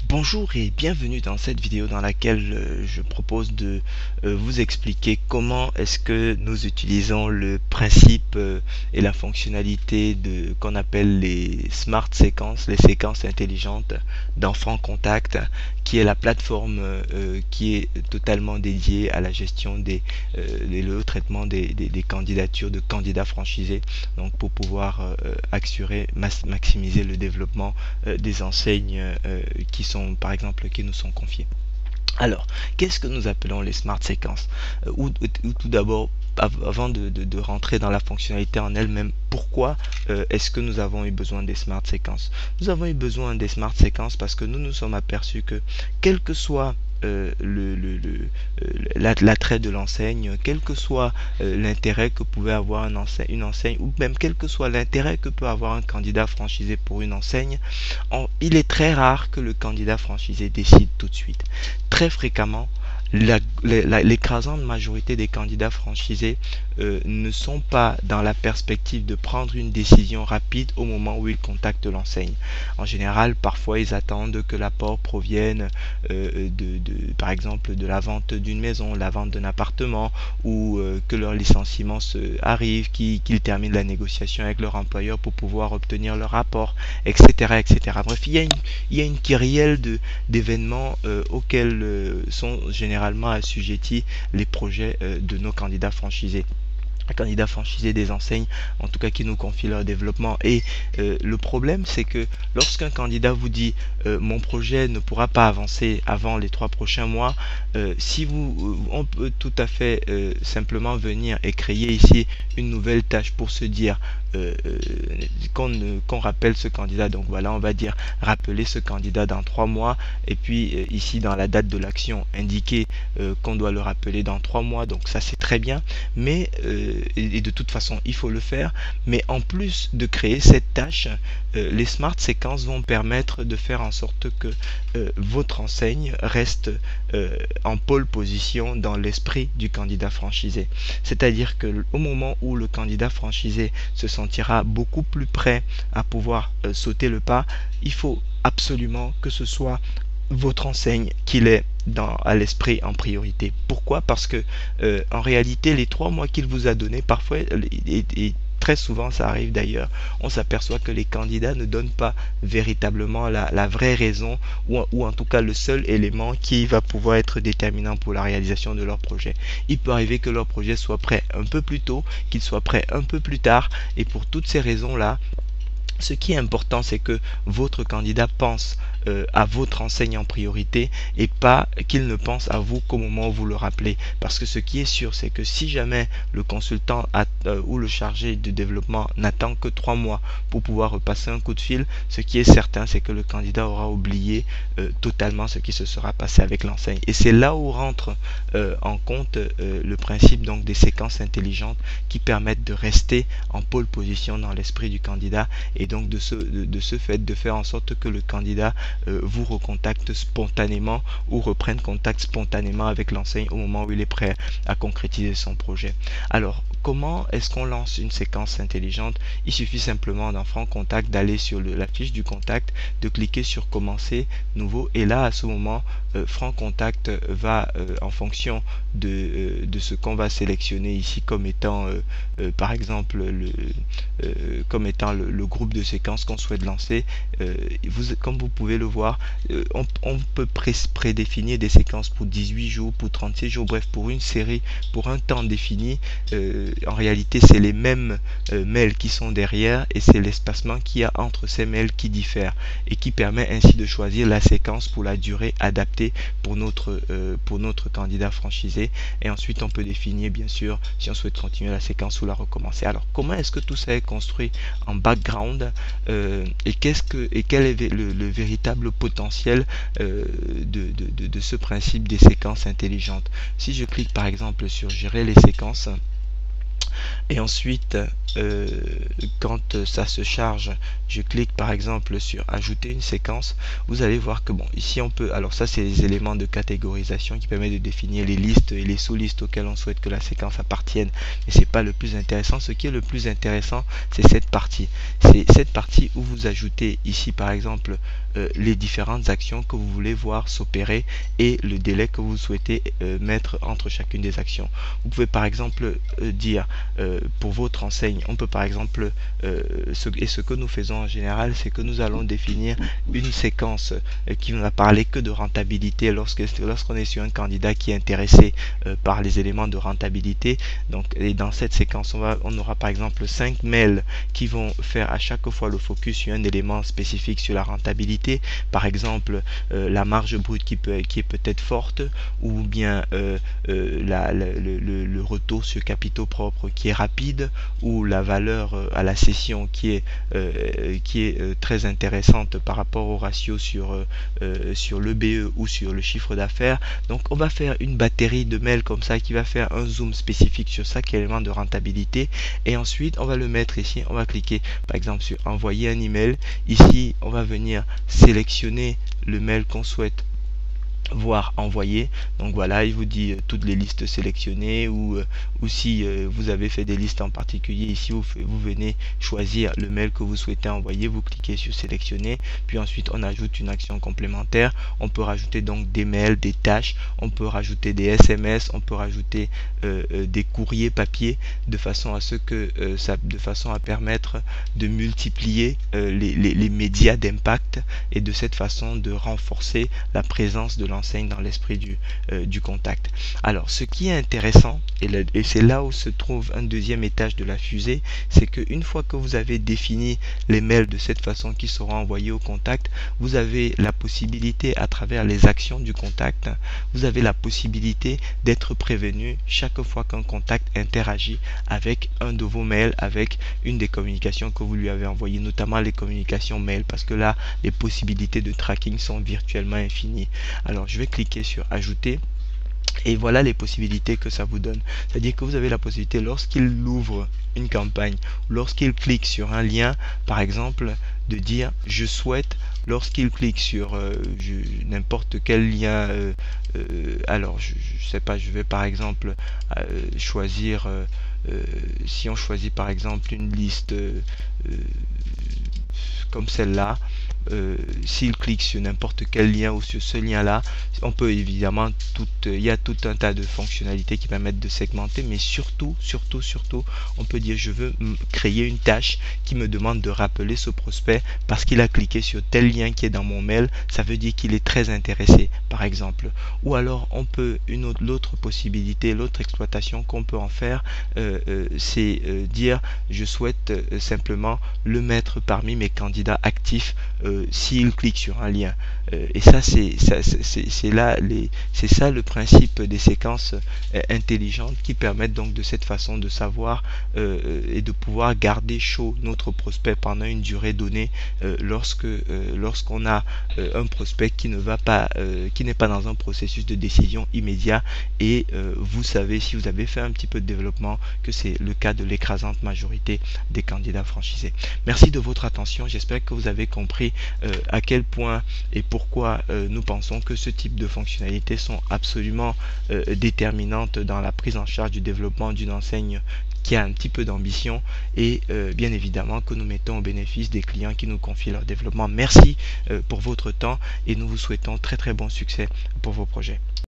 Bonjour et bienvenue dans cette vidéo dans laquelle je propose de vous expliquer comment est-ce que nous utilisons le principe et la fonctionnalité de qu'on appelle les smart séquences, les séquences intelligentes dans Franc Contact, qui est la plateforme qui est totalement dédiée à la gestion le traitement des candidatures de candidats franchisés, donc pour pouvoir maximiser le développement des enseignes qui sont par exemple qui nous sont confiées. Alors, qu'est-ce que nous appelons les smart séquences ou tout d'abord, avant de rentrer dans la fonctionnalité en elle-même, pourquoi est-ce que nous avons eu besoin des smart séquences? Nous avons eu besoin des smart séquences parce que nous nous sommes aperçus que quel que soit l'attrait de l'enseigne, quel que soit l'intérêt que pouvait avoir une enseigne, ou même quel que soit l'intérêt que peut avoir un candidat franchisé pour une enseigne, il est très rare que le candidat franchisé décide tout de suite. Très fréquemment, l'écrasante majorité des candidats franchisés ne sont pas dans la perspective de prendre une décision rapide au moment où ils contactent l'enseigne. En général, parfois ils attendent que l'apport provienne par exemple de la vente d'une maison, la vente d'un appartement, ou que leur licenciement arrive, qu'ils terminent la négociation avec leur employeur pour pouvoir obtenir leur rapport, etc. etc. Bref, il y a une kyrielle d'événements auxquels sont généralement assujettis les projets de nos candidats franchisés. Candidats franchisés des enseignes, en tout cas qui nous confient leur développement. Et le problème, c'est que lorsqu'un candidat vous dit mon projet ne pourra pas avancer avant les 3 prochains mois, on peut tout à fait simplement venir et créer ici une nouvelle tâche pour se dire qu'on rappelle ce candidat. Donc voilà, on va dire rappeler ce candidat dans 3 mois, et puis ici dans la date de l'action indiquer qu'on doit le rappeler dans 3 mois. Donc ça, c'est très bien, mais et de toute façon il faut le faire. Mais en plus de créer cette tâche, les smart séquences vont permettre de faire en sorte que votre enseigne reste en pole position dans l'esprit du candidat franchisé. C'est-à-dire que au moment où le candidat franchisé se sentira beaucoup plus prêt à pouvoir sauter le pas, il faut absolument que ce soit votre enseigne qu'il est à l'esprit en priorité. Pourquoi? Parce que en réalité, les 3 mois qu'il vous a donné, parfois, et très souvent ça arrive d'ailleurs, on s'aperçoit que les candidats ne donnent pas véritablement la vraie raison, ou en tout cas le seul élément qui va pouvoir être déterminant pour la réalisation de leur projet. Il peut arriver que leur projet soit prêt un peu plus tôt, qu'il soit prêt un peu plus tard, et pour toutes ces raisons-là, ce qui est important, c'est que votre candidat pense à votre enseigne en priorité, et pas qu'il ne pense à vous qu'au moment où vous le rappelez. Parce que ce qui est sûr, c'est que si jamais le consultant ou le chargé de développement n'attend que 3 mois pour pouvoir repasser un coup de fil, ce qui est certain, c'est que le candidat aura oublié totalement ce qui se sera passé avec l'enseigne. Et c'est là où rentre en compte le principe donc des séquences intelligentes qui permettent de rester en pole position dans l'esprit du candidat, et donc de ce fait de faire en sorte que le candidat vous recontacte spontanément ou reprenne contact spontanément avec l'enseigne au moment où il est prêt à concrétiser son projet. Alors, comment est-ce qu'on lance une séquence intelligente? Il suffit simplement dans Franc Contact d'aller sur la fiche du contact, de cliquer sur commencer, nouveau, et là à ce moment Franc Contact va en fonction de ce qu'on va sélectionner ici comme étant par exemple comme étant le groupe de séquences qu'on souhaite lancer. Comme vous pouvez le voir, on peut prédéfinir des séquences pour 18 jours, pour 36 jours, bref, pour une série, pour un temps défini. En réalité, c'est les mêmes mails qui sont derrière, et c'est l'espacement qu'il y a entre ces mails qui diffère, et qui permet ainsi de choisir la séquence pour la durée adaptée pour notre candidat franchisé. Et ensuite, on peut définir, bien sûr, si on souhaite continuer la séquence ou la recommencer. Alors, comment est-ce que tout ça est construit en background, et quel est le véritable potentiel de ce principe des séquences intelligentes? Si je clique par exemple sur gérer les séquences, Et ensuite, quand ça se charge, je clique par exemple sur ajouter une séquence. Vous allez voir que bon, ici on peut, alors ça c'est les éléments de catégorisation qui permettent de définir les listes et les sous-listes auxquelles on souhaite que la séquence appartienne, mais c'est pas le plus intéressant. Ce qui est le plus intéressant, c'est cette partie. C'est cette partie où vous ajoutez ici par exemple les différentes actions que vous voulez voir s'opérer et le délai que vous souhaitez mettre entre chacune des actions. Vous pouvez par exemple dire pour votre enseigne, on peut par exemple ce que nous faisons en général, c'est que nous allons définir une séquence qui ne va parler que de rentabilité lorsqu'on est sur un candidat qui est intéressé par les éléments de rentabilité. Donc, et dans cette séquence, on aura par exemple 5 mails qui vont faire à chaque fois le focus sur un élément spécifique sur la rentabilité. Par exemple, la marge brute qui est peut-être forte, ou bien le retour sur capitaux propres qui est rapide, ou la valeur à la cession qui est très intéressante par rapport au ratio sur l'EBE ou sur le chiffre d'affaires. Donc on va faire une batterie de mails comme ça qui va faire un zoom spécifique sur chaque élément de rentabilité, et ensuite on va le mettre ici. On va cliquer par exemple sur envoyer un email. Ici on va venir sélectionner le mail qu'on souhaite voir envoyer. Donc voilà, il vous dit toutes les listes sélectionnées, ou si vous avez fait des listes en particulier, ici vous venez choisir le mail que vous souhaitez envoyer, vous cliquez sur sélectionner, puis ensuite on ajoute une action complémentaire. On peut rajouter donc des mails, des tâches, on peut rajouter des SMS, on peut rajouter des courriers papier, de façon à ce que de façon à permettre de multiplier les médias d'impact, et de cette façon de renforcer la présence de l'enseigne dans l'esprit du contact. Alors ce qui est intéressant, et c'est là où se trouve un deuxième étage de la fusée, c'est qu'une fois que vous avez défini les mails de cette façon qui seront envoyés au contact, vous avez la possibilité, à travers les actions du contact, vous avez la possibilité d'être prévenu chaque fois qu'un contact interagit avec un de vos mails, avec une des communications que vous lui avez envoyées, notamment les communications mail, parce que là les possibilités de tracking sont virtuellement infinies. Alors je vais cliquer sur ajouter, et voilà les possibilités que ça vous donne. C'est-à-dire que vous avez la possibilité, lorsqu'il ouvre une campagne, lorsqu'il clique sur un lien par exemple, de dire je souhaite, lorsqu'il clique sur n'importe quel lien, alors je sais pas, je vais par exemple choisir, si on choisit par exemple une liste comme celle-là, s'il clique sur n'importe quel lien ou sur ce lien là, on peut évidemment il y a tout un tas de fonctionnalités qui permettent de segmenter, mais surtout on peut dire je veux créer une tâche qui me demande de rappeler ce prospect parce qu'il a cliqué sur tel lien qui est dans mon mail. Ça veut dire qu'il est très intéressé par exemple. Ou alors on peut, l'autre possibilité, l'autre exploitation qu'on peut en faire, c'est dire je souhaite simplement le mettre parmi mes candidats actifs s'il clique sur un lien. Et ça c'est ça le principe des séquences intelligentes, qui permettent donc de cette façon de savoir et de pouvoir garder chaud notre prospect pendant une durée donnée, lorsqu'on a un prospect qui n'est pas dans un processus de décision immédiat. Et vous savez, si vous avez fait un petit peu de développement, que c'est le cas de l'écrasante majorité des candidats franchisés. Merci de votre attention. J'espère que vous avez compris à quel point et pourquoi nous pensons que ce type de fonctionnalités sont absolument déterminantes dans la prise en charge du développement d'une enseigne qui a un petit peu d'ambition, et bien évidemment que nous mettons au bénéfice des clients qui nous confient leur développement. Merci pour votre temps, et nous vous souhaitons très bon succès pour vos projets.